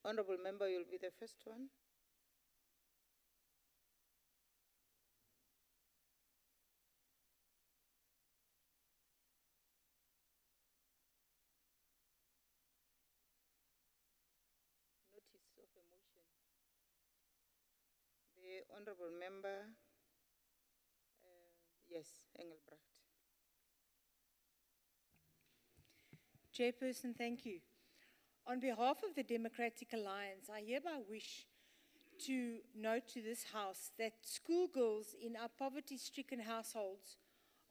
Honorable Member, you'll be the first one. Notice of a motion. The Honorable Member, yes, Engelbrecht. Chairperson, thank you. On behalf of the Democratic Alliance, I hereby wish to note to this House that schoolgirls in our poverty-stricken households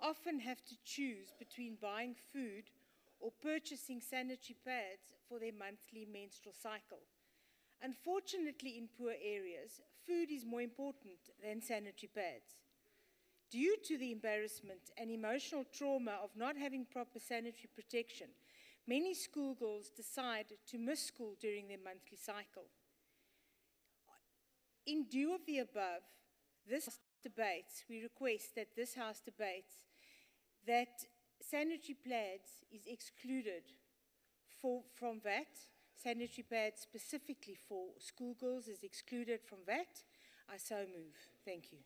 often have to choose between buying food or purchasing sanitary pads for their monthly menstrual cycle. Unfortunately, in poor areas, food is more important than sanitary pads. Due to the embarrassment and emotional trauma of not having proper sanitary protection, many schoolgirls decide to miss school during their monthly cycle. In view of the above, this House debates, we request that this House debates that sanitary pads is excluded from VAT. Sanitary pads specifically for schoolgirls is excluded from VAT. I so move. Thank you.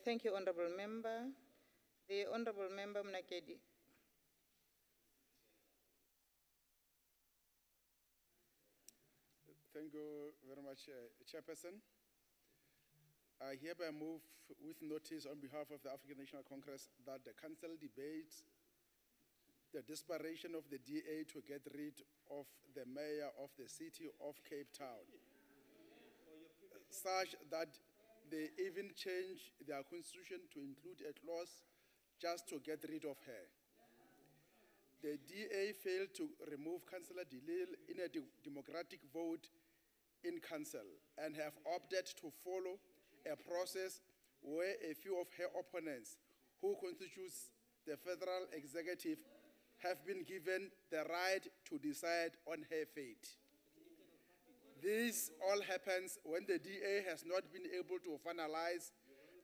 Thank you, Honorable Member. The Honorable Member Mnakedi. Thank you very much, Chairperson. I hereby move with notice on behalf of the African National Congress that the Council debates the desperation of the DA to get rid of the mayor of the city of Cape Town, such that they even change their constitution to include a clause just to get rid of her. The DA failed to remove Councillor Delil in a democratic vote in council and have opted to follow a process where a few of her opponents, who constitutes the federal executive, have been given the right to decide on her fate. This all happens when the DA has not been able to finalize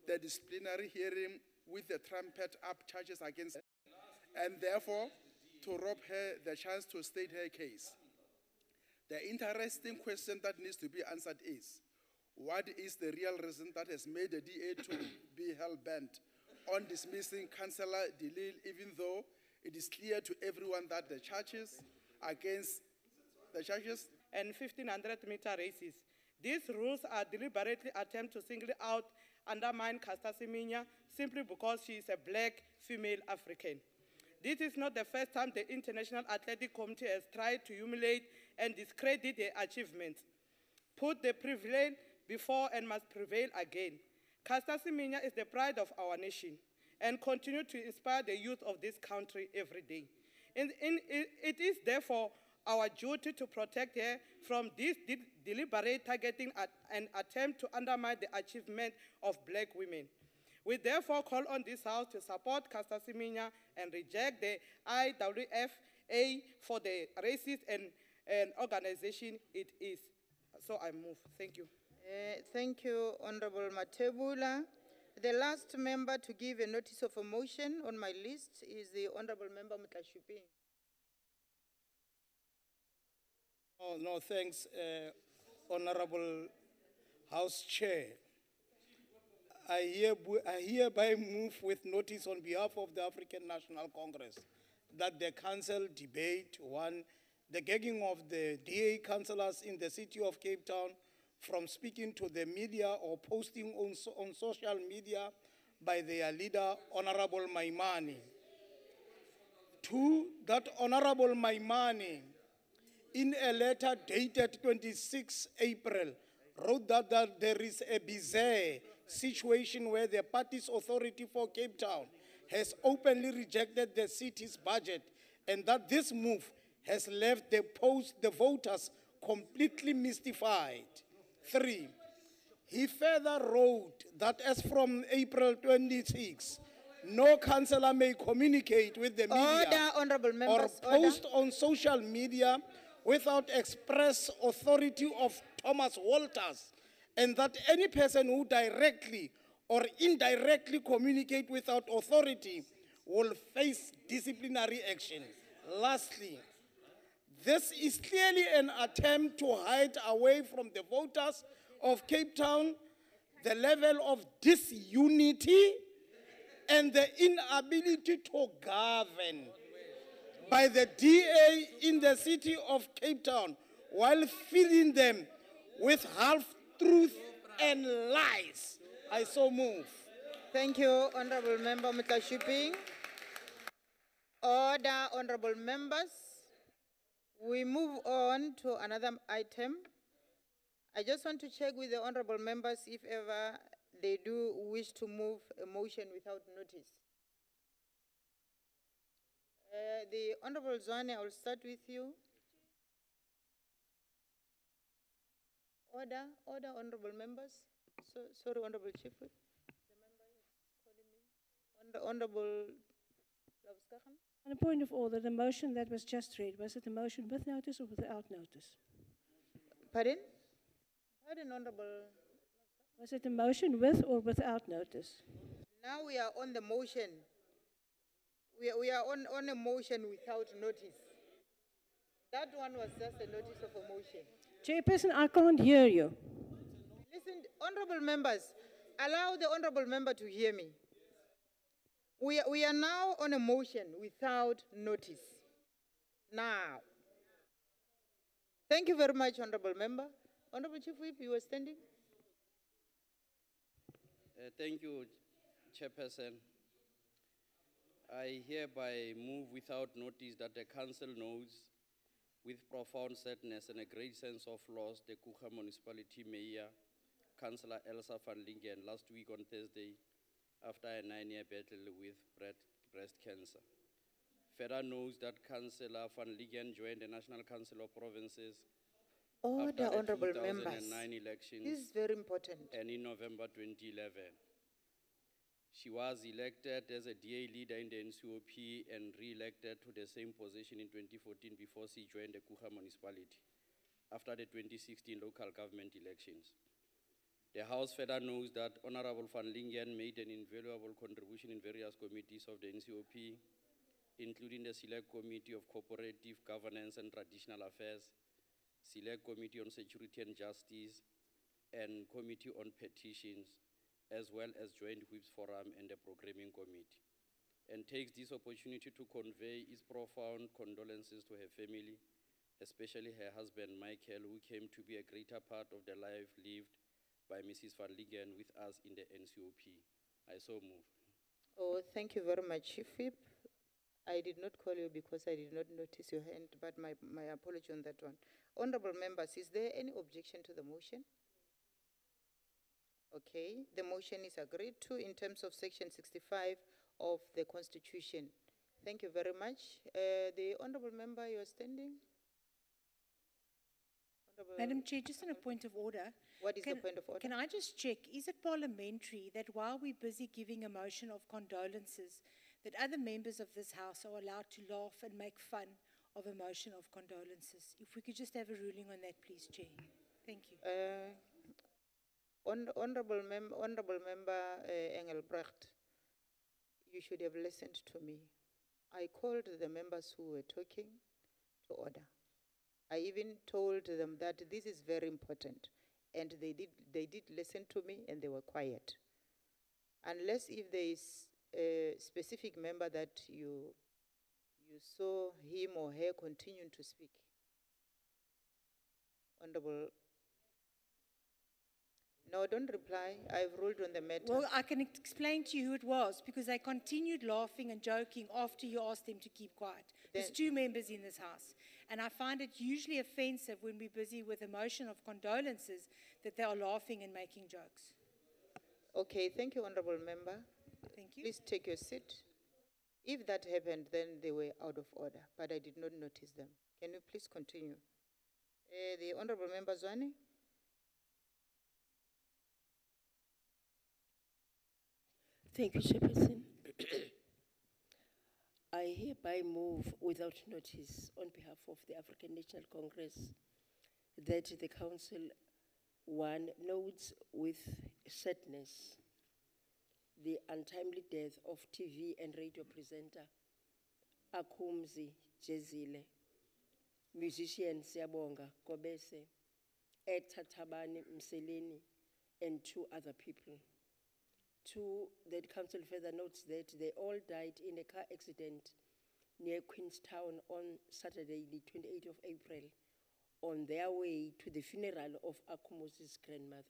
the disciplinary hearing with the trumped-up charges against her, and therefore to rob her the chance to state her case. The interesting question that needs to be answered is, what is the real reason that has made the DA to be hell-bent on dismissing Councillor Delil, even though it is clear to everyone that the charges against the charges and 1,500-meter races. These rules are deliberately attempt to single out, undermine Caster Semenya simply because she is a black female African. This is not the first time the International Athletic Committee has tried to humiliate and discredit their achievements. Put the prevalent before and must prevail again. Caster Semenya is the pride of our nation and continue to inspire the youth of this country every day. It is therefore our duty to protect her from this deliberate targeting and attempt to undermine the achievement of black women. We therefore call on this House to support Caster Semenya and reject the IWFA for the racist and organization it is. So I move. Thank you. Thank you, Honorable Matebula. The last member to give a notice of a motion on my list is the Honorable Member Mutlashupi. Oh, no, thanks, Honorable House Chair. I hereby move with notice on behalf of the African National Congress that the Council debate, one, the gagging of the DA councillors in the city of Cape Town from speaking to the media or posting on social media by their leader, Honorable Maimane. Two, that Honorable Maimane, in a letter dated 26 April, wrote that there is a bizarre situation where the party's authority for Cape Town has openly rejected the city's budget, and that this move has left the voters completely mystified. Three, he further wrote that as from April 26, no councillor may communicate with the media Honorable members, or post on social media without express authority of Thomas Walters, and that any person who directly or indirectly communicate without authority will face disciplinary action. Lastly, This is clearly an attempt to hide away from the voters of Cape Town the level of disunity and the inability to govern by the DA in the city of Cape Town while filling them with half-truth and lies. I so move. Thank you, Honorable Member Mutashiping. Order, honorable members. We move on to another item. I just want to check with the honorable members if ever they do wish to move a motion without notice. The Honorable Zwane, I will start with you. Order, honorable members. Sorry, Honorable Chief Whip. The member is calling me. Honorable Labuschachen. On a point of order, the motion that was just read, was it a motion with notice or without notice? Pardon? Pardon, Honorable. Was it a motion with or without notice? Now we are on the motion. We are on a motion without notice. That one was just a notice of a motion. Chairperson, I can't hear you. Listen, honorable members, allow the honorable member to hear me. We are now on a motion without notice. Now. Thank you very much, honorable member. Honorable Chief Whip, you were standing. Thank you, Chairperson. I hereby move without notice that the Council knows with profound sadness and a great sense of loss the Kucha Municipality Mayor, Councillor Elsa van Lingen, last week on Thursday after a 9-year battle with breast cancer. Further knows that Councillor van Lingen joined the National Council of Provinces Order, after the honorable 2009 members. elections. This is very important. And in November 2011. She was elected as a DA leader in the NCOP and re-elected to the same position in 2014 before she joined the Kucha municipality after the 2016 local government elections. The House further knows that Honorable van Lingen made an invaluable contribution in various committees of the NCOP, including the Select Committee of Cooperative Governance and Traditional Affairs, Select Committee on Security and Justice, and Committee on Petitions, as well as Joint Whips Forum and the Programming Committee, and takes this opportunity to convey its profound condolences to her family, especially her husband Michael, who came to be a greater part of the life lived by Mrs. van Lingen with us in the NCOP. I so move. Oh, thank you very much, Chief Whip. I did not call you because I did not notice your hand, but my apology on that one. Honorable members, is there any objection to the motion? Okay, the motion is agreed to in terms of Section 65 of the Constitution. Thank you very much. The honorable member, you are standing. Honorable Madam Chair, just on a point of order. What is the point of order? Can I just check, is it parliamentary that while we're busy giving a motion of condolences, that other members of this House are allowed to laugh and make fun of a motion of condolences? If we could just have a ruling on that, please, Chair. Thank you. Honorable Member Engelbrecht, you should have listened to me. I called the members who were talking to order. I even told them that this is very important, and they did listen to me, and they were quiet. Unless if there is a specific member that you saw him or her continuing to speak. Honorable. No, don't reply. I've ruled on the matter. Well, I can explain to you who it was, because they continued laughing and joking after you asked them to keep quiet. There's two members in this House. And I find it usually offensive when we're busy with a motion of condolences that they are laughing and making jokes. Okay, thank you, Honorable Member. Thank you. Please take your seat. If that happened, then they were out of order, but I did not notice them. Can you please continue? The Honorable Member Zwane. Thank you, Chairperson. I hereby move without notice on behalf of the African National Congress that the Council, one, notes with sadness the untimely death of TV and radio presenter Akumzi Jezile, musician Siyabonga Kobese, actor Tabani Mseleni, and 2 other people. The council further notes that they all died in a car accident near Queenstown on Saturday, the 28th of April, on their way to the funeral of Akumuzi's grandmother.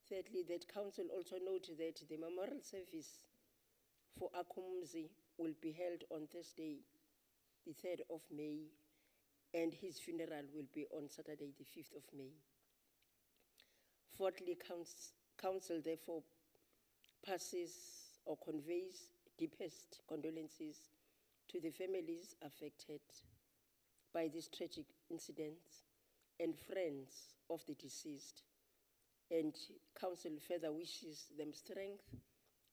Thirdly, that council also noted that the memorial service for Akumuzi will be held on Thursday, the 3rd of May, and his funeral will be on Saturday, the 5th of May. Fourthly, council therefore passes or conveys deepest condolences to the families affected by this tragic incident and friends of the deceased. And council further wishes them strength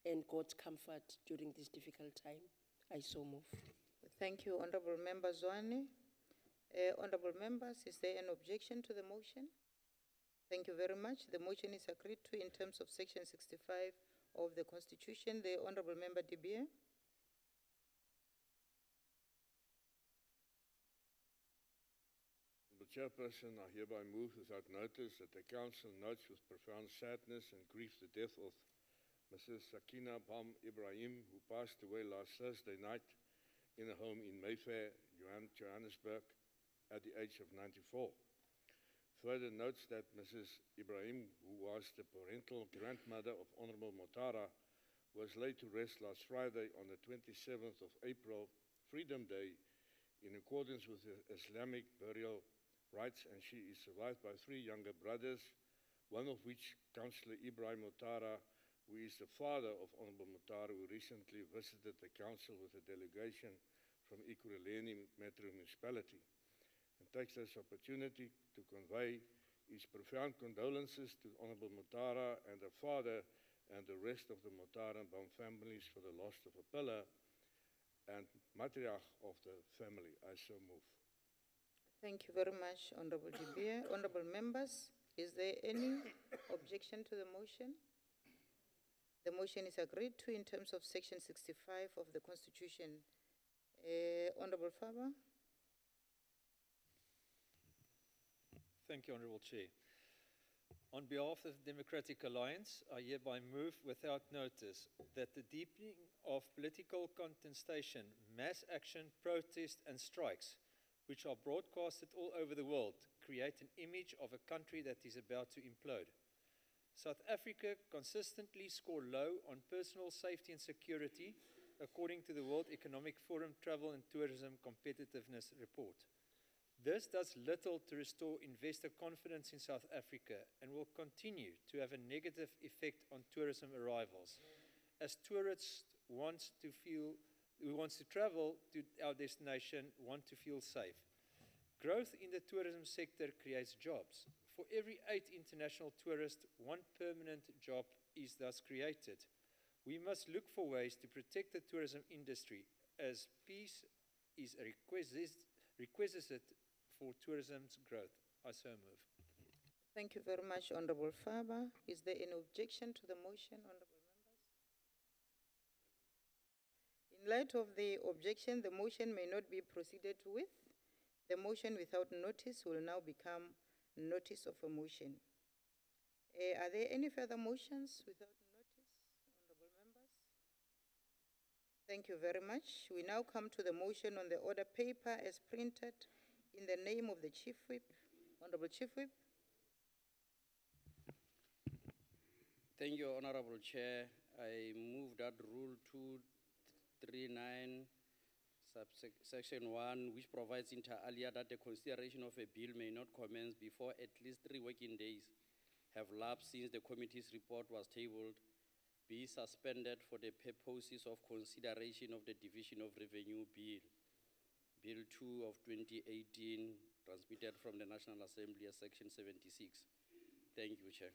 and God's comfort during this difficult time. I so move. Thank you, Honorable Member Zwane. Honorable members, is there an objection to the motion? Thank you very much. The motion is agreed to in terms of Section 65 of the Constitution. The Honorable Member De Beer. Chairperson, I hereby move without notice that the Council notes with profound sadness and grief the death of Mrs. Sakina Bam Ibrahim, who passed away last Thursday night in a home in Mayfair, Johannesburg, at the age of 94. Further notes that Mrs. Ibrahim, who was the parental grandmother of Honorable Motara, was laid to rest last Friday on the 27th of April, Freedom Day, in accordance with the Islamic burial rights, and she is survived by 3 younger brothers, one of which, Councillor Ibrahim Motara, who is the father of Honorable Motara, who recently visited the council with a delegation from Ekurhuleni Metro Municipality, and takes this opportunity to convey his profound condolences to Honorable Motara and her father and the rest of the Motara and Bam families for the loss of a pillar and matriarch of the family. I so move. Thank you very much, Honorable De Beer. Honorable members, is there any objection to the motion? The motion is agreed to in terms of Section 65 of the Constitution. Honorable Faber. Thank you, Honorable Chair. On behalf of the Democratic Alliance, I hereby move without notice that the deepening of political contestation, mass action, protest and strikes, which are broadcasted all over the world, create an image of a country that is about to implode. South Africa consistently scored low on personal safety and security, according to the World Economic Forum Travel and Tourism Competitiveness Report. This does little to restore investor confidence in South Africa and will continue to have a negative effect on tourism arrivals, as tourists who wants to travel to our destination want to feel safe. Growth in the tourism sector creates jobs. For every 8 international tourists, 1 permanent job is thus created. We must look for ways to protect the tourism industry, as peace is a requisite for tourism's growth. I so move. Thank you very much, Honorable Faber. Is there any objection to the motion, Honorable members? In light of the objection, the motion may not be proceeded with. The motion without notice will now become notice of a motion. Are there any further motions without notice, Honorable members? Thank you very much. We now come to the motion on the order paper as printed in the name of the Chief Whip. Honorable Chief Whip. Thank you, Honorable Chair. I move that Rule 239, Section 1, which provides inter alia that the consideration of a bill may not commence before at least 3 working days have lapsed since the committee's report was tabled, be suspended for the purposes of consideration of the Division of Revenue Bill, Bill 2 of 2018, transmitted from the National Assembly as Section 76. Thank you, Chair.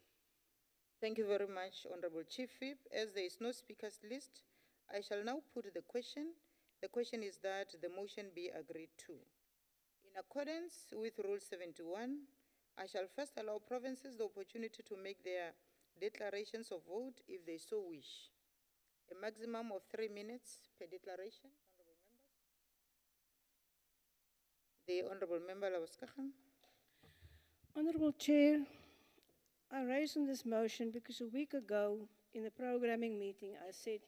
Thank you very much, Honorable Chief Whip. As there is no speakers list, I shall now put the question. The question is that the motion be agreed to. In accordance with Rule 71, I shall first allow provinces the opportunity to make their declarations of vote if they so wish. A maximum of 3 minutes per declaration. Honorable members. The Honorable Member Lawaskaghan. Honorable Chair, I raised on this motion because a week ago in the programming meeting I said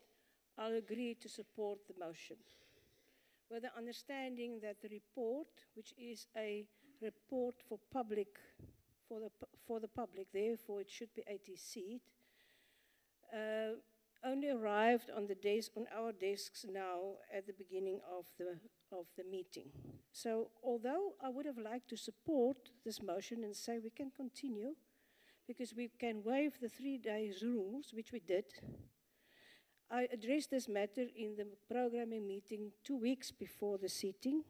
I'll agree to support the motion, with the understanding that the report, which is a report for the public, therefore it should be 80-seat, only arrived on our desks now at the beginning of the meeting. So although I would have liked to support this motion and say we can continue, because we can waive the 3 days rules, which we did, I addressed this matter in the programming meeting 2 weeks before the sitting,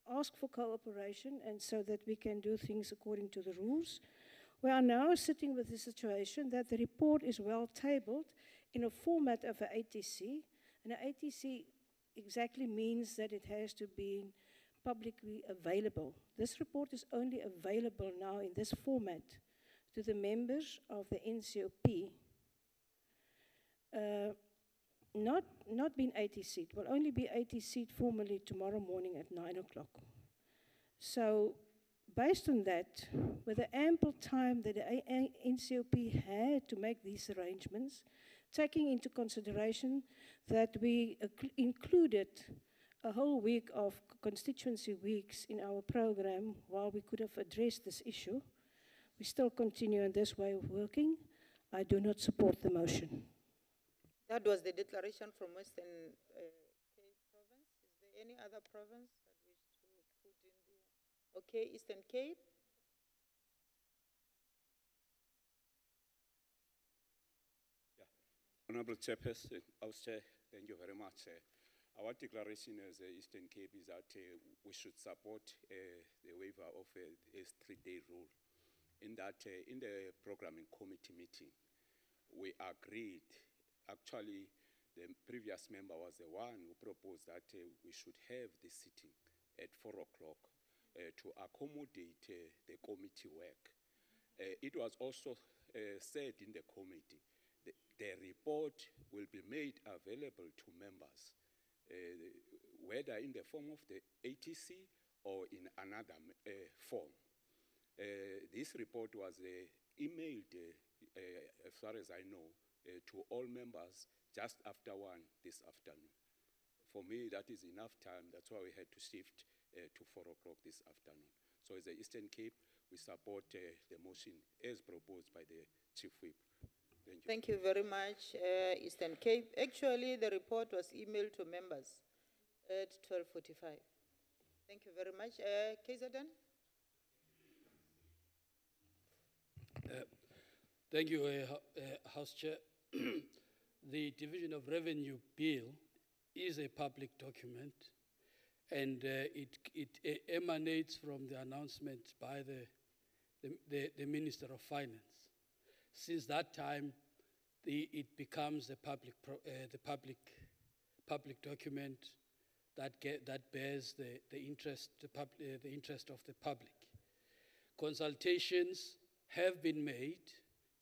asked for cooperation and so that we can do things according to the rules. We are now sitting with the situation that the report is well tabled in a format of an ATC, and an ATC exactly means that it has to be publicly available. This report is only available now in this format to the members of the NCOP. Not being 80-seat, will only be 80-seat formally tomorrow morning at 9 o'clock. So, based on that, with the ample time that the NCOP had to make these arrangements, taking into consideration that we included a whole week of constituency weeks in our program while we could have addressed this issue, we still continue in this way of working. I do not support the motion. That was the declaration from Western Cape province. Is there any other province that wish to put in there? Okay, Eastern Cape. Yeah. Honorable Chairperson, Chair, thank you very much. Our declaration as Eastern Cape is that we should support the waiver of a 3-day rule. In that, in the programming committee meeting, we agreed. Actually, the previous member was the one who proposed that we should have the sitting at 4 o'clock to accommodate the committee work. It was also said in the committee that the report will be made available to members, whether in the form of the ATC or in another form. This report was emailed, as far as I know, to all members just after 1 this afternoon. For me, that is enough time. That's why we had to shift to 4 o'clock this afternoon. So as the Eastern Cape, we support the motion as proposed by the Chief Whip. Thank you. Thank you very much, Eastern Cape. Actually, the report was emailed to members at 12:45. Thank you very much. KZN? Thank you, House Chair. The Division of Revenue Bill is a public document, and it emanates from the announcement by the Minister of Finance. Since that time, it becomes the public document that bears the interest of the public. Consultations have been made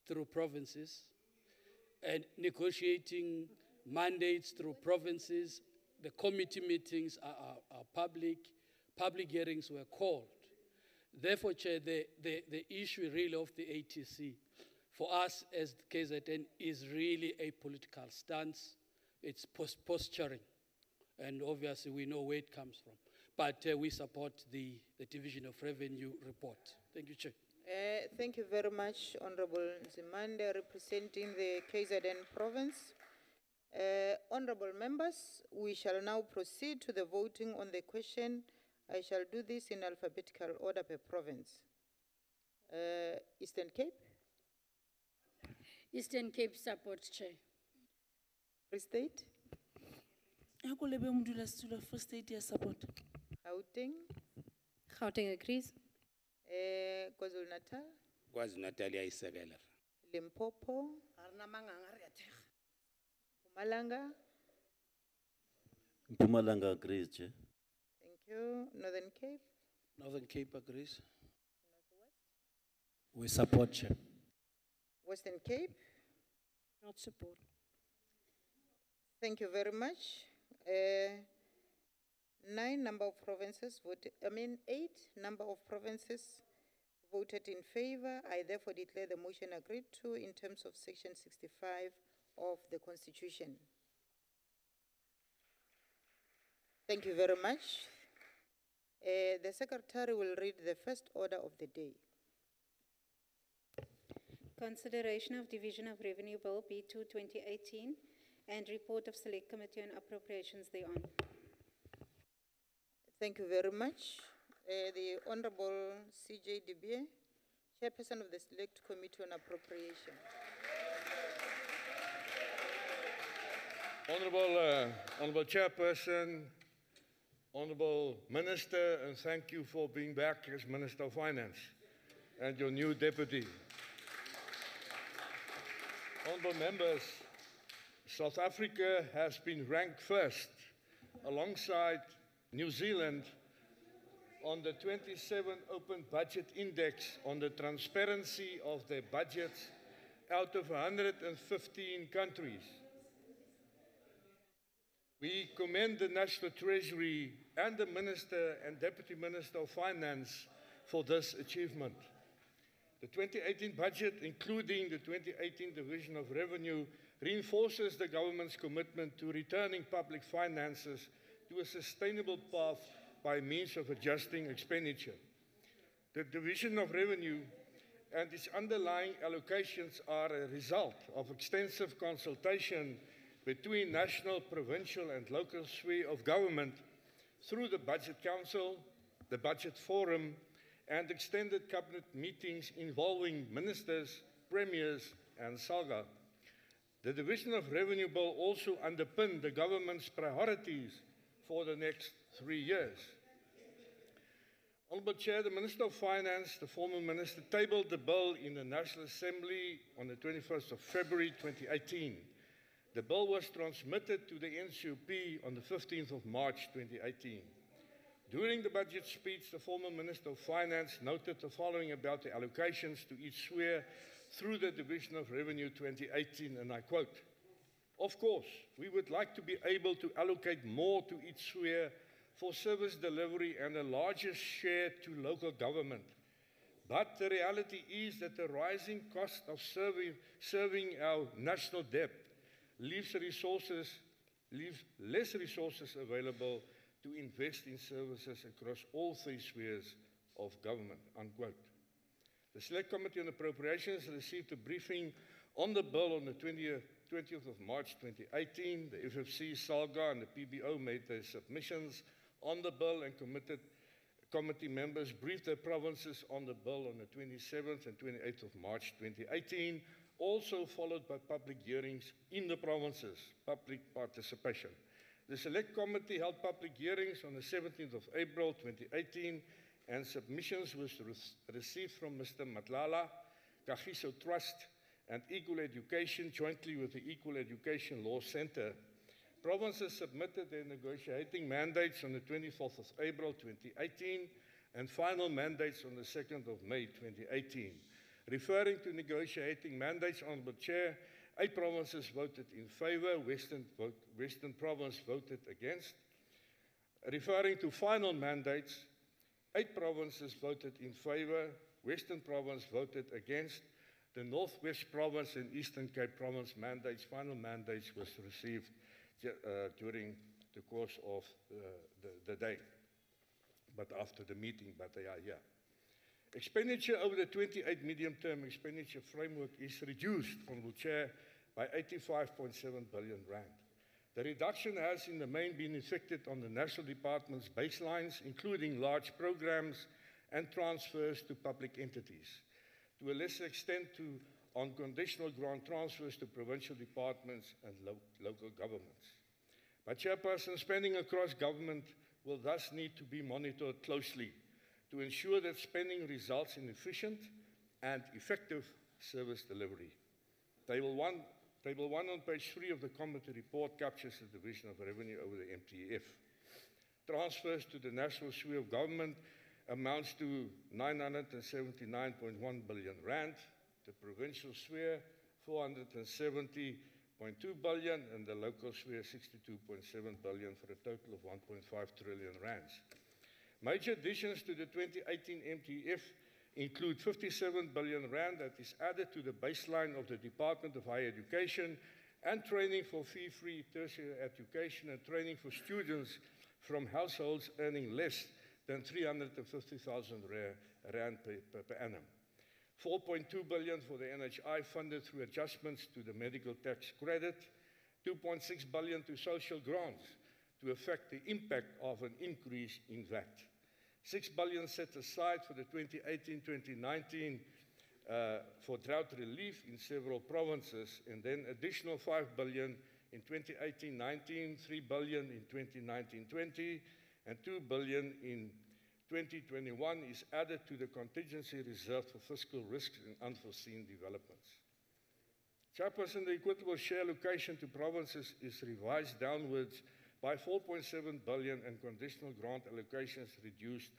through provinces, and negotiating mandates through provinces. The committee meetings are public. Public hearings were called. Therefore, Chair, the issue really of the ATC for us as KZN is really a political stance. It's posturing, and obviously we know where it comes from. But we support the Division of Revenue report. Thank you, Chair. Thank you very much, Honorable Zimande, representing the KZN province. Honorable members, we shall now proceed to the voting on the question. I shall do this in alphabetical order per province. Eastern Cape? Eastern Cape support, Chair. Free State? Free State, yes, support. Gauteng? Gauteng agrees. KwaZulu Natal? KwaZulu Natal iyayisekela. Limpopo? Mpumalanga? Mpumalanga agrees, Chair. Thank you. Northern Cape? Northern Cape agrees. Northwest? We support, Chair. Western Cape? Not support. Thank you very much. 8 number of provinces voted in favor. I therefore declare the motion agreed to in terms of Section 65 of the Constitution. Thank you very much. The Secretary will read the first order of the day. Consideration of Division of Revenue Bill B2 2018 and report of Select Committee on Appropriations thereon. Thank you very much. The Honorable C.J. Debie, Chairperson of the Select Committee on Appropriation. Honorable Chairperson, Honorable Minister, and thank you for being back as Minister of Finance and your new deputy. Honorable members, South Africa has been ranked first alongside New Zealand on the 27 Open Budget Index on the transparency of their budgets out of 115 countries. We commend the National Treasury and the Minister and Deputy Minister of Finance for this achievement. The 2018 budget, including the 2018 Division of Revenue, reinforces the government's commitment to returning public finances to a sustainable path by means of adjusting expenditure. The Division of Revenue and its underlying allocations are a result of extensive consultation between national, provincial and local sphere of government through the Budget Council, the Budget Forum and extended cabinet meetings involving ministers, premiers and SAGA. The Division of Revenue Bill also underpinned the government's priorities for the next 3 years. Honourable Chair, the Minister of Finance, the former Minister, tabled the bill in the National Assembly on the 21st of February 2018. The bill was transmitted to the NCOP on the 15th of March 2018. During the budget speech, the former Minister of Finance noted the following about the allocations to each sphere through the Division of Revenue 2018, and I quote, "Of course, we would like to be able to allocate more to each sphere for service delivery and a larger share to local government. But the reality is that the rising cost of serving our national debt leaves less resources available to invest in services across all 3 spheres of government," unquote. The Select Committee on Appropriations received a briefing on the bill on the 20th of March 2018. The FFC, SALGA and the PBO made their submissions on the bill and committee members briefed their provinces on the bill on the 27th and 28th of March 2018, also followed by public hearings in the provinces, public participation. The Select Committee held public hearings on the 17th of April 2018 and submissions was received from Mr. Matlala, Kagiso Trust and Equal Education jointly with the Equal Education Law Centre. Provinces submitted their negotiating mandates on the 24th of April 2018 and final mandates on the 2nd of May 2018. Referring to negotiating mandates, Honourable Chair, 8 provinces voted in favour, Western Province voted against. Referring to final mandates, 8 provinces voted in favour, Western Province voted against. The North West Province and Eastern Cape Province mandates, final mandates was received during the course of the day, but after the meeting, but they are here. Expenditure over the 28 medium-term expenditure framework is reduced, Honourable Chair, by 85.7 billion rand. The reduction has in the main been effected on the National Department's baselines, including large programs and transfers to public entities. To a lesser extent, on conditional grant transfers to provincial departments and local governments. But Chairperson, spending across government will thus need to be monitored closely to ensure that spending results in efficient and effective service delivery. Table 1 on page 3 of the committee report captures the Division of Revenue over the MTF. Transfers to the national sphere of government amounts to 979.1 billion rand. The provincial sphere, 470.9 0.2 billion, and the local sphere 62.7 billion, for a total of 1.5 trillion rands. Major additions to the 2018 MTF include 57 billion rand that is added to the baseline of the Department of Higher Education and training for fee-free tertiary education and training for students from households earning less than 350,000 rand per annum. 4.2 billion for the NHI funded through adjustments to the medical tax credit, 2.6 billion to social grants to affect the impact of an increase in VAT. 6 billion set aside for the 2018-2019 for drought relief in several provinces, and then additional 5 billion in 2018-19, 3 billion in 2019-20, and 2 billion in 2021 is added to the contingency reserve for fiscal risks and unforeseen developments. Chairperson, the equitable share allocation to provinces is revised downwards by 4.7 billion and conditional grant allocations reduced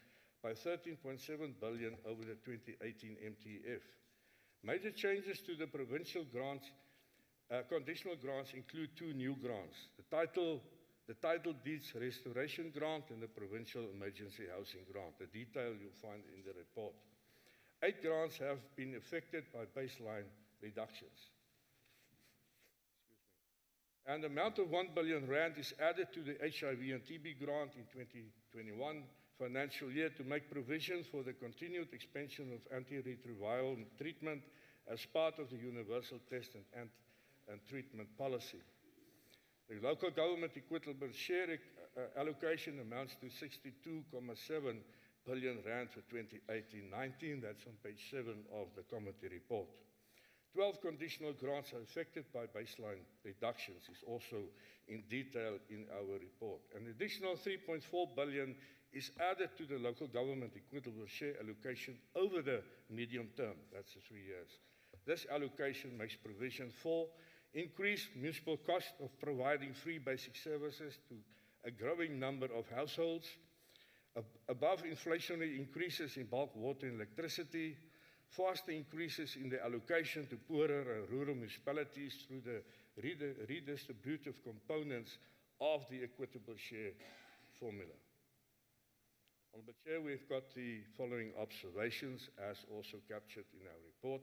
by 13.7 billion over the 2018 MTF. Major changes to the provincial grants, conditional grants include 2 new grants, the title deeds restoration grant and the provincial emergency housing grant. The detail you'll find in the report. 8 grants have been affected by baseline reductions. And the amount of 1 billion rand is added to the HIV and TB grant in 2021 financial year to make provision for the continued expansion of antiretroviral treatment as part of the universal test and treatment policy. The local government equitable share allocation amounts to 62.7 billion rand for 2018-19. That's on page 7 of the committee report. 12 conditional grants are affected by baseline reductions is also in detail in our report. An additional 3.4 billion is added to the local government equitable share allocation over the medium term. That's the 3 years. This allocation makes provision for increased municipal cost of providing free basic services to a growing number of households, above inflationary increases in bulk water and electricity, faster increases in the allocation to poorer and rural municipalities through the redistributive components of the equitable share formula. Honourable Chair, we've got the following observations as also captured in our report.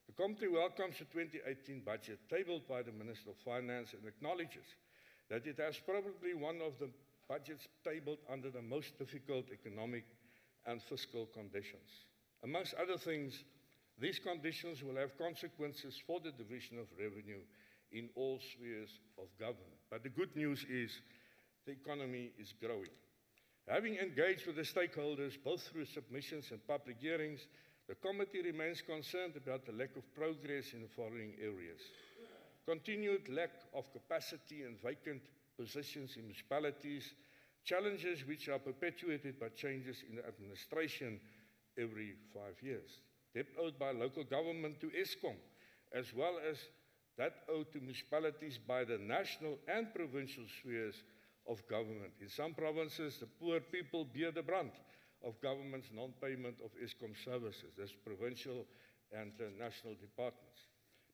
The committee welcomes the 2018 budget tabled by the Minister of Finance and acknowledges that it has probably one of the budgets tabled under the most difficult economic and fiscal conditions. Amongst other things, these conditions will have consequences for the division of revenue in all spheres of government. But the good news is the economy is growing. Having engaged with the stakeholders, both through submissions and public hearings, the committee remains concerned about the lack of progress in the following areas. Continued lack of capacity and vacant positions in municipalities, challenges which are perpetuated by changes in the administration every 5 years. Debt owed by local government to Eskom, as well as that owed to municipalities by the national and provincial spheres of government. In some provinces, the poor people bear the brunt of government's non-payment of Eskom services, that's provincial and national departments.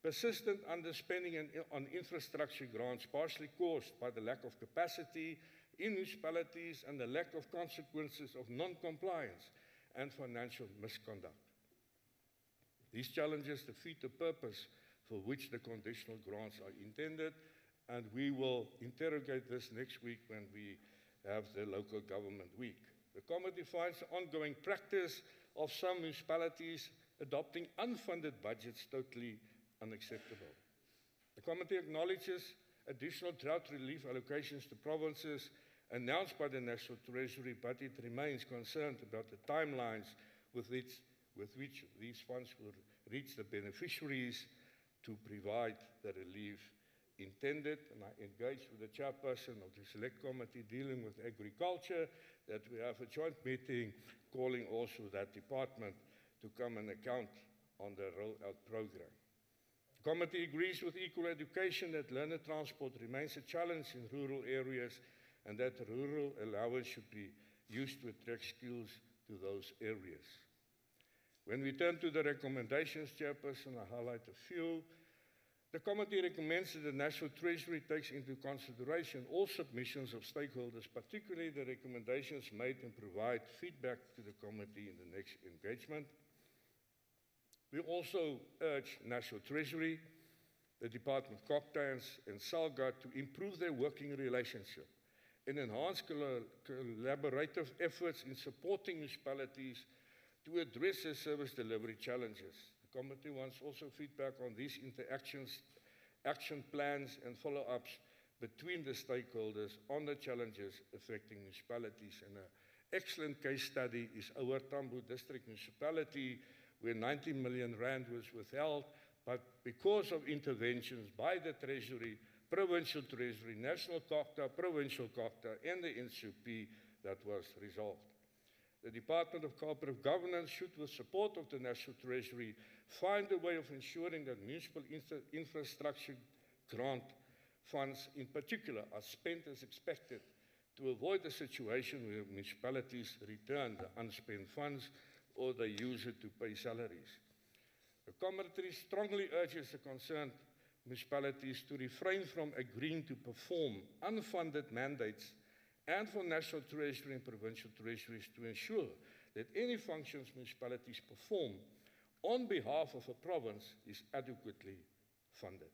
Persistent underspending on infrastructure grants, partially caused by the lack of capacity in municipalities and the lack of consequences of non-compliance and financial misconduct. These challenges defeat the purpose for which the conditional grants are intended, and we will interrogate this next week when we have the local government week. The committee finds the ongoing practice of some municipalities adopting unfunded budgets totally unacceptable. The committee acknowledges additional drought relief allocations to provinces announced by the National Treasury, but it remains concerned about the timelines with which these funds will reach the beneficiaries to provide the relief intended. And I engaged with the chairperson of the select committee dealing with agriculture that we have a joint meeting calling also that department to come and account on the rollout program. The committee agrees with equal education that learner transport remains a challenge in rural areas and that rural allowance should be used to attract skills to those areas. When we turn to the recommendations, Chairperson, I highlight a few. The committee recommends that the National Treasury takes into consideration all submissions of stakeholders, particularly the recommendations made, and provide feedback to the committee in the next engagement. We also urge National Treasury, the Department of Cocktails, and SALGA to improve their working relationship and enhance collaborative efforts in supporting municipalities to address their service delivery challenges. The committee wants also feedback on these interactions, action plans, and follow-ups between the stakeholders on the challenges affecting municipalities. And an excellent case study is our Tambo District Municipality, where 90 million rand was withheld, but because of interventions by the Treasury, Provincial Treasury, National COCTA, Provincial COCTA, and the NCP, that was resolved. The Department of Cooperative Governance should, with support of the National Treasury, find a way of ensuring that municipal infrastructure grant funds, in particular, are spent as expected to avoid the situation where municipalities return the unspent funds or they use it to pay salaries. The committee strongly urges the concerned municipalities to refrain from agreeing to perform unfunded mandates and for National Treasury and Provincial Treasuries to ensure that any functions municipalities perform on behalf of a province is adequately funded.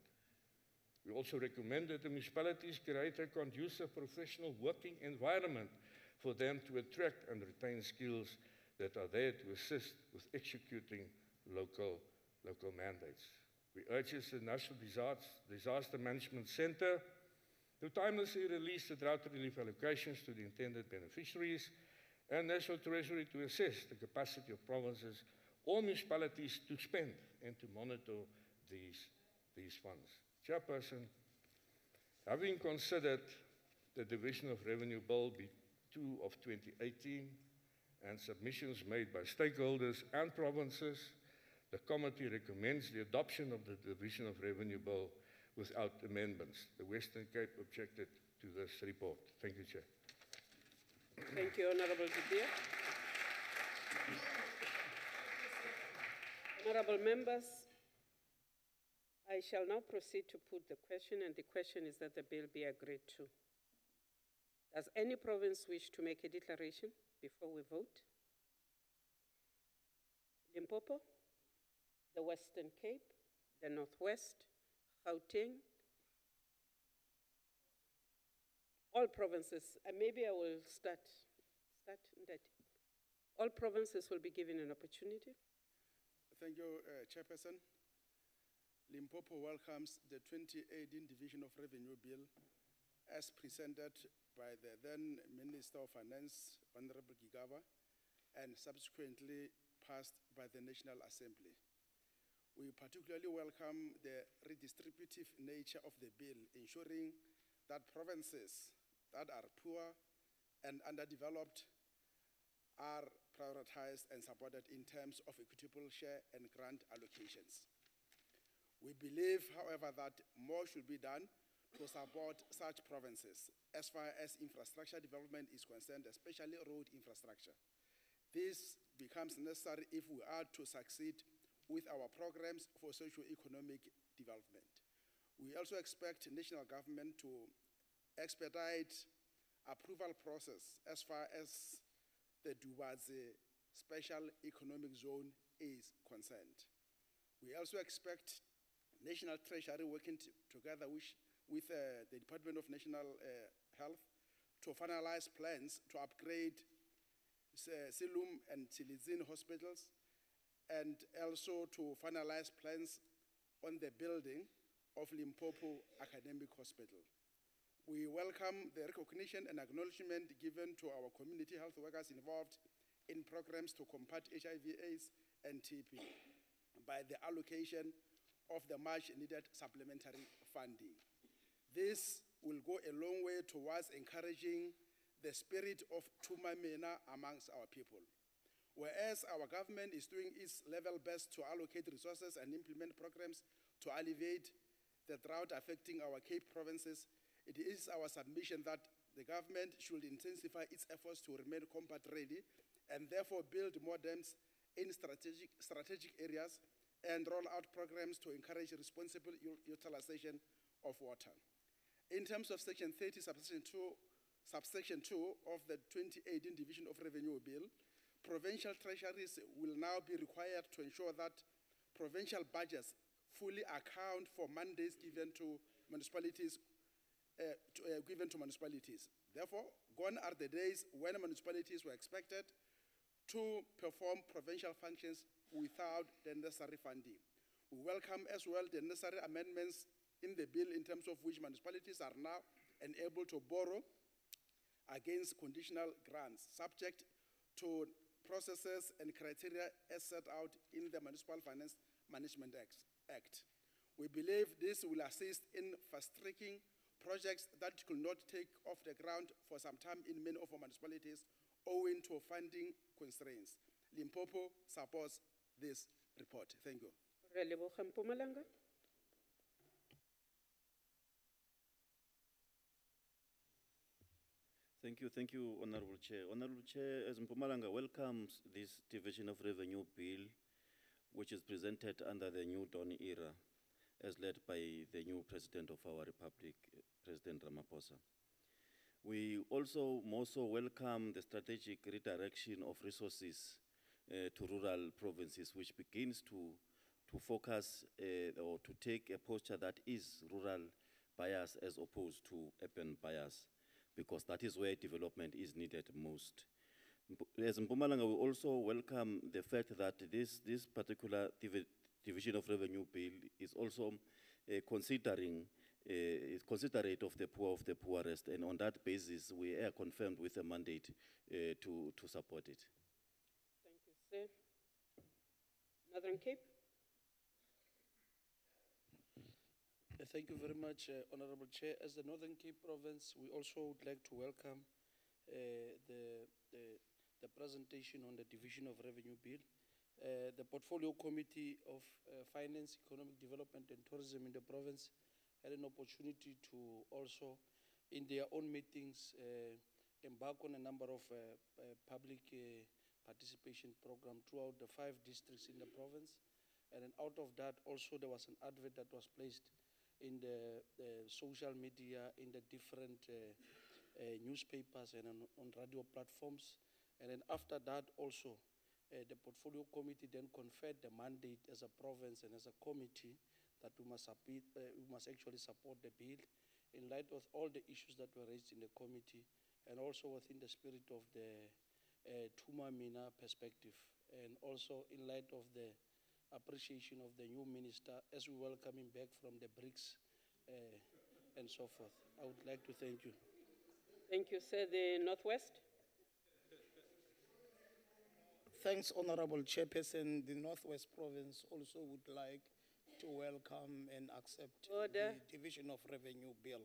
We also recommend that the municipalities create a conducive professional working environment for them to attract and retain skills that are there to assist with executing local mandates. We urge the National Disaster Management Centre to timelessly release the drought relief allocations to the intended beneficiaries, and National Treasury to assess the capacity of provinces or municipalities to spend and to monitor these funds. Chairperson, having considered the Division of Revenue Bill B2 of 2018 and submissions made by stakeholders and provinces, the committee recommends the adoption of the Division of Revenue Bill without amendments. The Western Cape objected to this report. Thank you, Chair. Thank you, Honourable Didier. Honourable members, I shall now proceed to put the question, and the question is that the bill be agreed to. Does any province wish to make a declaration before we vote? Limpopo, the Western Cape, the Northwest, Gauteng, all provinces, and maybe I will start that. All provinces will be given an opportunity. Thank you, Chairperson. Limpopo welcomes the 2018 Division of Revenue Bill as presented by the then Minister of Finance, Honorable Gigaba, and subsequently passed by the National Assembly. We particularly welcome the redistributive nature of the bill, ensuring that provinces that are poor and underdeveloped are prioritized and supported in terms of equitable share and grant allocations. We believe, however, that more should be done to support such provinces as far as infrastructure development is concerned, especially road infrastructure. This becomes necessary if we are to succeed with our programs for socio-economic development. We also expect national government to expedite approval process as far as the Dubaze Special Economic Zone is concerned. We also expect National Treasury working together with the Department of National Health to finalize plans to upgrade Silum and Tilizin hospitals, and also to finalize plans on the building of Limpopo Academic Hospital. We welcome the recognition and acknowledgement given to our community health workers involved in programs to combat HIV/AIDS and TB by the allocation of the much needed supplementary funding. This will go a long way towards encouraging the spirit of Tumamena amongst our people. Whereas our government is doing its level best to allocate resources and implement programs to alleviate the drought affecting our Cape provinces, it is our submission that the government should intensify its efforts to remain combat ready and therefore build more dams in strategic areas and roll out programs to encourage responsible utilization of water. In terms of Section 30, subsection 2 of the 2018 Division of Revenue Bill, provincial treasuries will now be required to ensure that provincial budgets fully account for mandates given to municipalities. Therefore, gone are the days when municipalities were expected to perform provincial functions without the necessary funding. We welcome as well the necessary amendments in the bill in terms of which municipalities are now enabled to borrow against conditional grants, subject to processes and criteria as set out in the Municipal Finance Management Act. We believe this will assist in fast-tracking projects that could not take off the ground for some time in many of our municipalities owing to funding constraints. Limpopo supports this report. Thank you. Thank you, Honorable Chair. Honorable Chair, as Mpumalanga welcomes this Division of Revenue Bill, which is presented under the new dawn era, as led by the new President of our Republic, President Ramaphosa. We also welcome the strategic redirection of resources to rural provinces, which begins to focus or to take a posture that is rural bias as opposed to urban bias, because that is where development is needed most. As Mpumalanga, we also welcome the fact that this particular Division of Revenue Bill is also is considerate of the poorest, and on that basis, we are confirmed with a mandate to support it. Thank you, sir. Northern Cape. Thank you very much, Honorable Chair. As the Northern Cape Province, we also would like to welcome the presentation on the Division of Revenue Bill. The Portfolio Committee of Finance, Economic Development and Tourism in the province had an opportunity to also, in their own meetings, embark on a number of public participation programs throughout the 5 districts in the province. And then out of that, also there was an advert that was placed in the social media, in the different newspapers and on radio platforms. And then after that also, the Portfolio Committee then conferred the mandate as a province and as a committee that we must actually support the bill in light of all the issues that were raised in the committee, and also within the spirit of the Tuma Mina perspective, and also in light of the appreciation of the new minister as we welcome him back from the BRICS and so forth. I would like to thank you. Thank you, sir. The Northwest. Thanks, Honorable Chairperson. The Northwest Province also would like to welcome and accept the Division of Revenue Bill.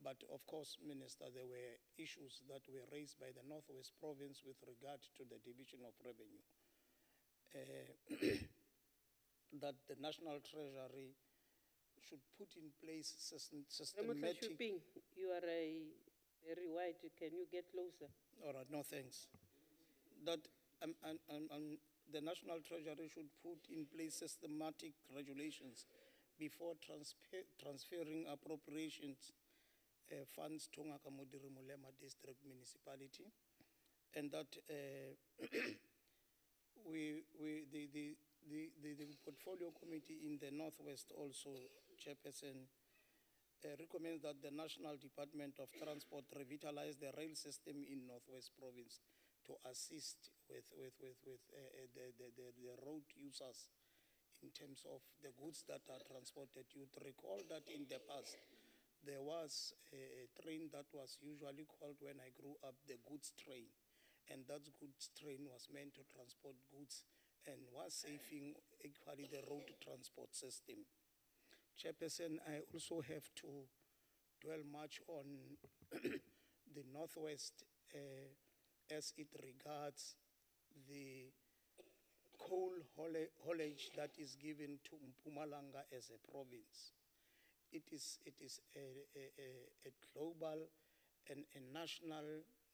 But of course, Minister, there were issues that were raised by the Northwest Province with regard to the Division of Revenue. That the National Treasury should put in place systematic... You are very wide. Can you get closer? All right, no thanks. That the National Treasury should put in place systematic regulations before transferring appropriations funds to Ngakamudiri Mulema District Municipality, and that the Portfolio Committee in the Northwest also, Chairperson, recommends that the National Department of Transport revitalize the rail system in Northwest Province to assist with the road users in terms of the goods that are transported. You'd recall that in the past, there was a train that was usually called, when I grew up, the goods train. And that goods train was meant to transport goods and was saving equally the road transport system. Chairperson, I also have to dwell much on the Northwest as it regards the coal haulage that is given to Mpumalanga as a province. It is a global and a national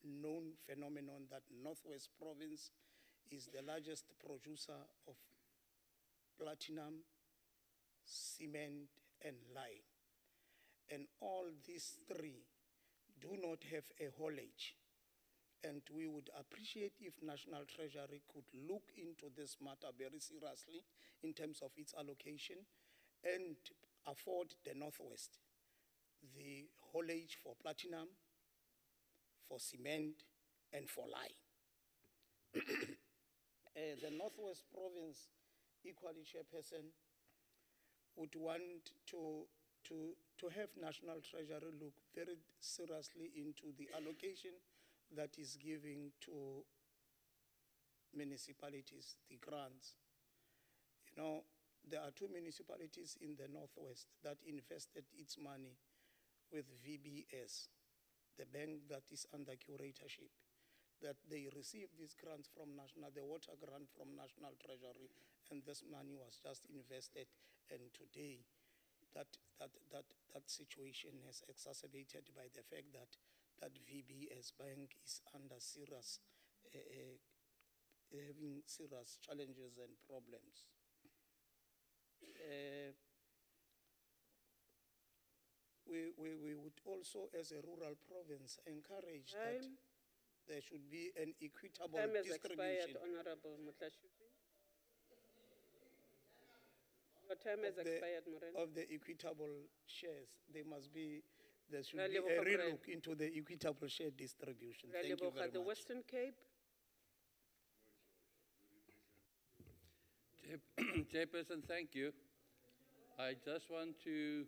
known phenomenon that Northwest Province is the largest producer of platinum, cement, and lime. And all these three do not have a haulage. And we would appreciate if National Treasury could look into this matter very seriously in terms of its allocation and afford the Northwest the haulage for platinum, for cement, and for lime. The Northwest Province, equally chairperson, would want to have National Treasury look very seriously into the allocation that is giving to municipalities, the grants. You know, there are two municipalities in the Northwest that invested its money with VBS, the bank that is under curatorship, that they received these grants from the water grant from National Treasury, and this money was just invested. And today, that situation has exacerbated by the fact that VBS bank is under serious, having serious challenges and problems. We would also, as a rural province, encourage that there should be an equitable Time has distribution. expired, Honorable Mutlashupi. Your time has expired, Moreno. Of the equitable shares. There should Ra be a leboga, Morena. relook into the equitable share distribution. Thank you very The much. Western Cape. Chairperson, thank you. I just want to...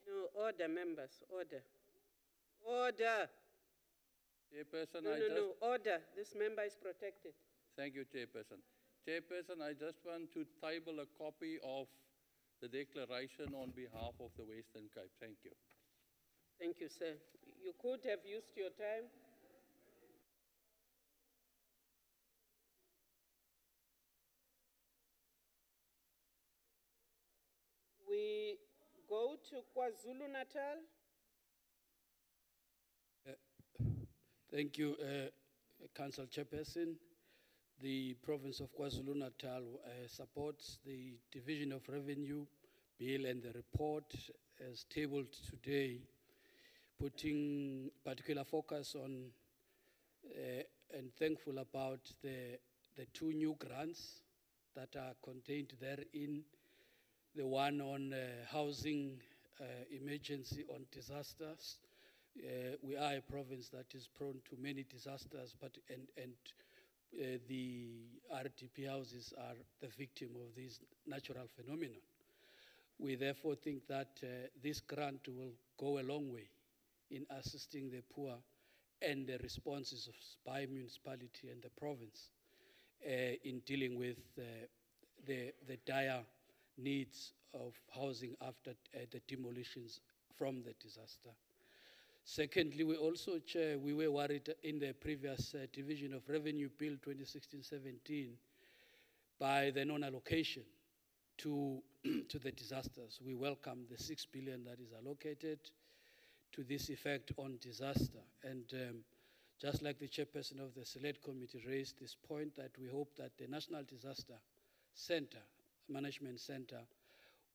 No, order, members, order. Order. Chairperson, No, order. This member is protected. Thank you, Chairperson. Chairperson, I just want to table a copy of the declaration on behalf of the Western Cape. Thank you. Thank you, sir. You could have used your time. We go to KwaZulu-Natal. Thank you, Council Chairperson. The province of KwaZulu-Natal supports the Division of Revenue Bill and the report as tabled today, putting particular focus on and thankful about the two new grants that are contained therein. The one on housing emergency on disasters. We are a province that is prone to many disasters, the RDP houses are the victim of this natural phenomenon. We therefore think that this grant will go a long way in assisting the poor and the responses by municipality and the province in dealing with the dire needs of housing after the demolitions from the disaster. Secondly, we also, Chair, we were worried in the previous Division of Revenue Bill 2016-17 by the non-allocation to the disasters. We welcome the 6 billion that is allocated to this effect on disaster. And just like the chairperson of the Select Committee raised this point, that we hope that the National Disaster Center, Management Center,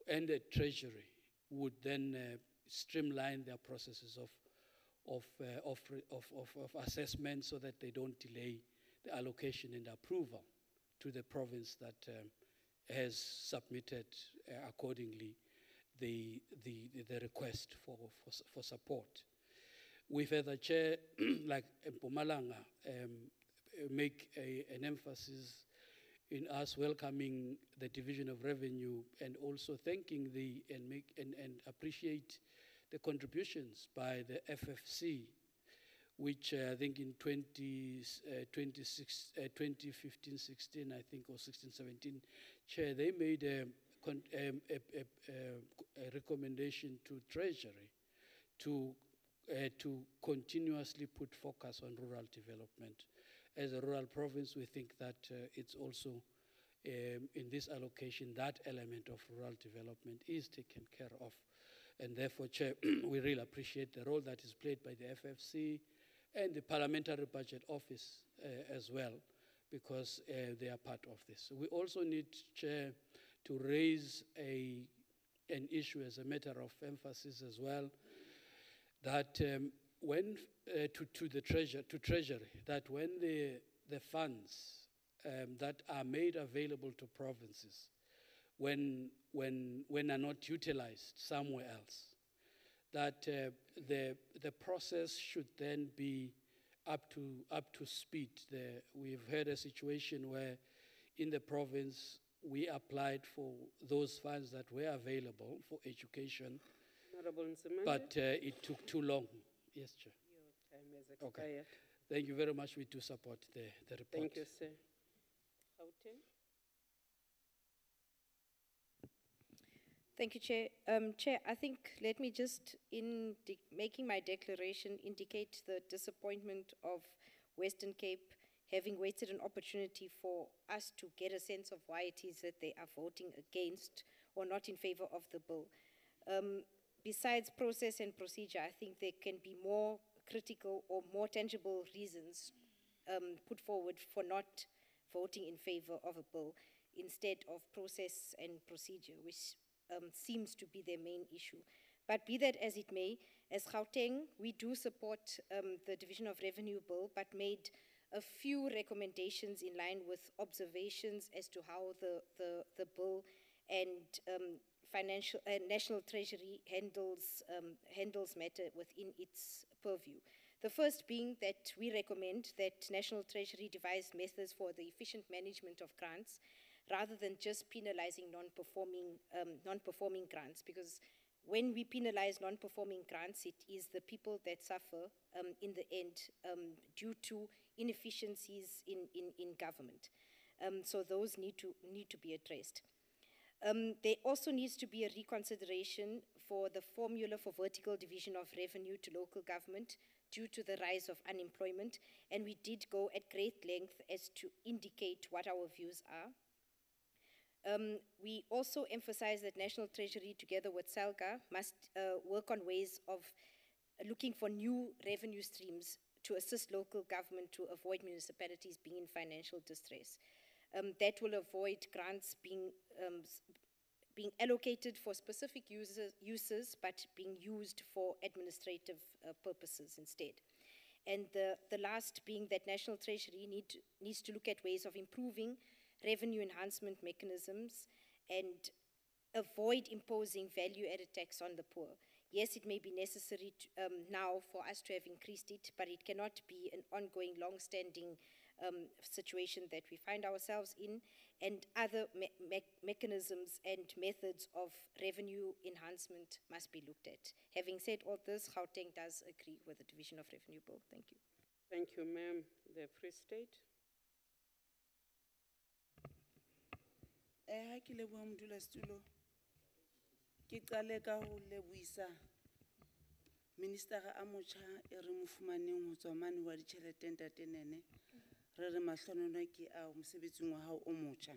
and the Treasury would then streamline their processes of assessment so that they don't delay the allocation and approval to the province that has submitted accordingly the request for support. We further, Chair, like Mpumalanga, make an emphasis in us welcoming the Division of Revenue and also thanking and appreciate the contributions by the FFC, which I think in 2015-16, I think, or 16-17, Chair, they made a recommendation to Treasury to continuously put focus on rural development. As a rural province, we think that it's also in this allocation, that element of rural development is taken care of. And therefore, Chair, we really appreciate the role that is played by the FFC and the Parliamentary Budget Office as well, because they are part of this. We also need, Chair, to raise an issue as a matter of emphasis as well, that when to the treasury, that when the funds that are made available to provinces, when are not utilized somewhere else, that the process should then be up to speed. We've had a situation where in the province we applied for those funds that were available for education, Honorable Nzimande. but it took too long. Yes, Chair. Your time has expired. Thank you very much. We do support the report. Thank you, sir. Gauteng. Thank you, Chair. Chair, I think let me just, in making my declaration, indicate the disappointment of Western Cape having waited an opportunity for us to get a sense of why it is that they are voting against or not in favor of the bill. Besides process and procedure, I think there can be more critical or more tangible reasons put forward for not voting in favor of a bill instead of process and procedure, which seems to be their main issue. But be that as it may, as Gauteng, we do support the Division of Revenue bill, but made a few recommendations in line with observations as to how the bill and National Treasury handles matter within its purview. The first being that we recommend that National Treasury devise methods for the efficient management of grants rather than just penalizing non-performing grants, because when we penalize non-performing grants, it is the people that suffer in the end due to inefficiencies in government. So those need to be addressed. There also needs to be a reconsideration for the formula for vertical division of revenue to local government due to the rise of unemployment, and we did go at great length as to indicate what our views are. We also emphasize that National Treasury, together with SALGA, must work on ways of looking for new revenue streams to assist local government to avoid municipalities being in financial distress. That will avoid grants being allocated for specific uses, but being used for administrative purposes instead. And the last being that National Treasury needs to look at ways of improving revenue enhancement mechanisms and avoid imposing value-added tax on the poor. Yes, it may be necessary now for us to have increased it, but it cannot be an ongoing, long-standing situation that we find ourselves in, and other mechanisms and methods of revenue enhancement must be looked at. Having said all this, Gauteng does agree with the Division of Revenue bill. Thank you. Thank you, ma'am. The Free State. Ha ke leboha modulasetulo, ke qale ka ho lebohisa ministera a motjha e re mo fumaneng ho tswa mane wa ditjhelete ntate Nene, re re mahlohonolo ke ao mosebetsing wa hao o motjha.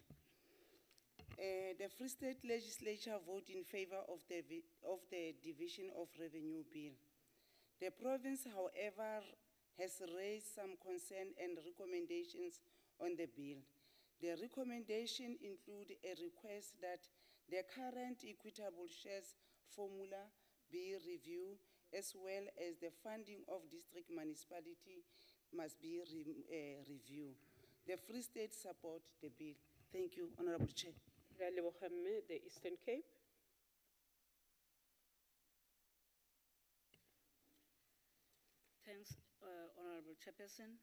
The Free State Legislature vote in favor of the Division of Revenue Bill. The province, however, has raised some concern and recommendations on the bill. The recommendation include a request that the current equitable shares formula be reviewed, as well as the funding of district municipality must be reviewed. The Free State support the bill. Thank you, Honorable Chair. The Eastern Cape. Thanks, Honorable Chairperson.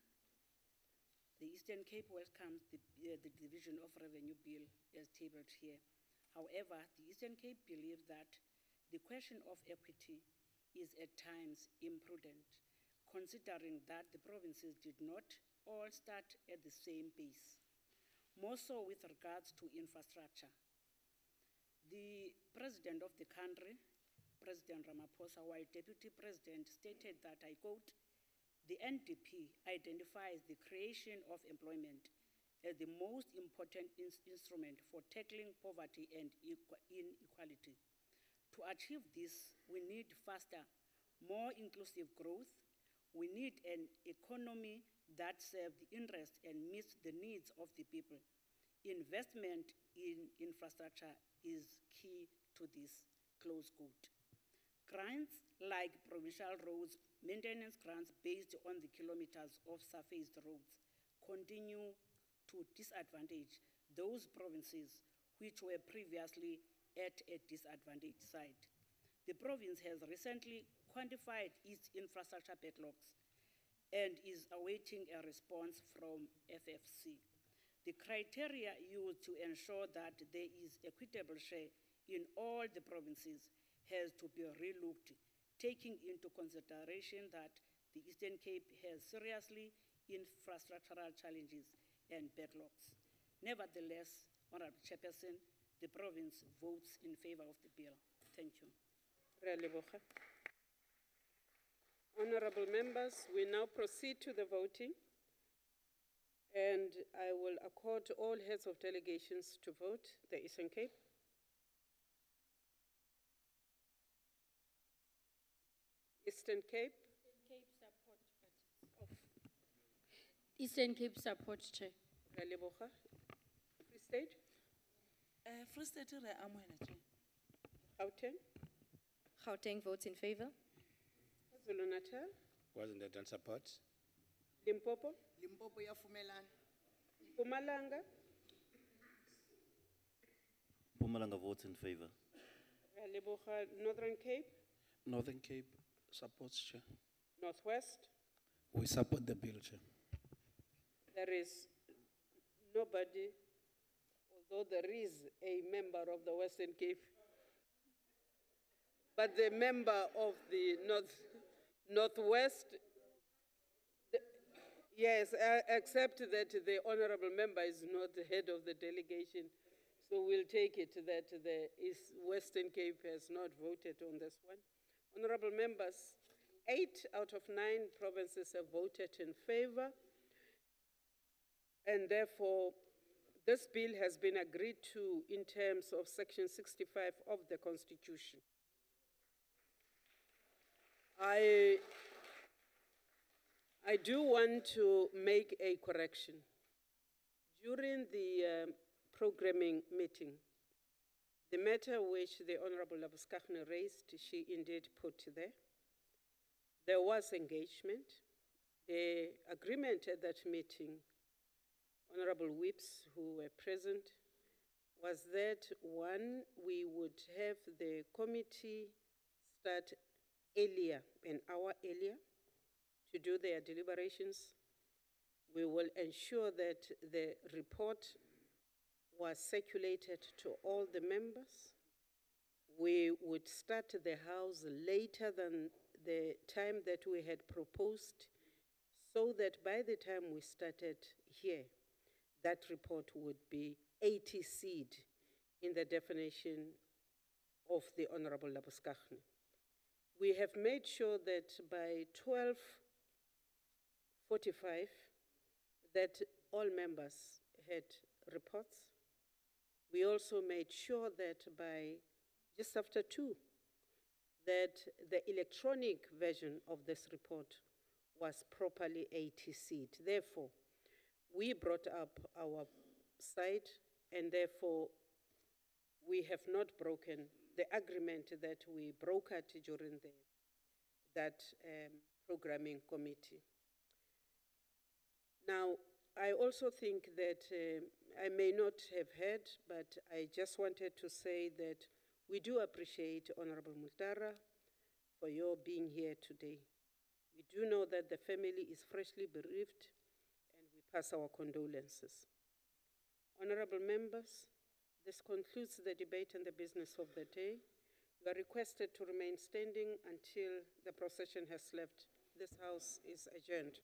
The Eastern Cape welcomes the Division of Revenue Bill as tabled here. However, the Eastern Cape believes that the question of equity is at times imprudent, considering that the provinces did not all start at the same pace, more so with regards to infrastructure. The President of the country, President Ramaphosa, while Deputy President, stated that, I quote, "The NDP identifies the creation of employment as the most important instrument for tackling poverty and inequality. To achieve this, we need faster, more inclusive growth. We need an economy that serves the interests and meets the needs of the people. Investment in infrastructure is key to this, close quote. Grants like provincial roads, maintenance grants based on the kilometers of surfaced roads continue to disadvantage those provinces which were previously at a disadvantaged side. The province has recently quantified its infrastructure backlogs and is awaiting a response from FFC. The criteria used to ensure that there is equitable share in all the provinces has to be relooked, taking into consideration that the Eastern Cape has seriously infrastructural challenges and backlogs. Nevertheless, Honorable Chairperson, the province votes in favor of the bill. Thank you. Re a leboga. Honorable members, we now proceed to the voting, and I will accord all heads of delegations to vote the Eastern Cape. Eastern Cape. Eastern Cape support, Chair. Re a leboga. Free State. Free State re amohela, Chair. Gauteng. Gauteng votes in favor. KwaZulu-Natal. KwaZulu-Natal support. Limpopo. Limpopo ya fumelana. Mpumalanga. Mpumalanga votes in favor. Re a leboga. Northern Cape. Northern Cape supports, Chair. Northwest. We support the bill, Chair. There is nobody, although there is a member of the Western Cape, but the member of the Northwest, yes, except that the honorable member is not the head of the delegation. So we'll take it that the Western Cape has not voted on this one. Honorable members, 8 out of 9 provinces have voted in favor, and therefore this bill has been agreed to in terms of Section 65 of the Constitution. I do want to make a correction. During the programming meeting, the matter which the Honorable Labuskaghni raised, she indeed put there. There was engagement. The agreement at that meeting, Honorable Whips who were present, was that one, we would have the committee start earlier, an hour earlier, to do their deliberations. We will ensure that the report was circulated to all the members. We would start the House later than the time that we had proposed, so that by the time we started here, that report would be 80 seed in the definition of the Honorable Labuskaghni. We have made sure that by 12:45, that all members had reports. We also made sure that by just after 2, that the electronic version of this report was properly 80 seed. Therefore, we brought up our side, and therefore we have not broken the agreement that we brokered during that programming committee. Now, I also think that I may not have heard, but I just wanted to say that we do appreciate Honorable Mutara for your being here today. We do know that the family is freshly bereaved, and we pass our condolences. Honorable members, this concludes the debate and the business of the day. You are requested to remain standing until the procession has left. This House is adjourned.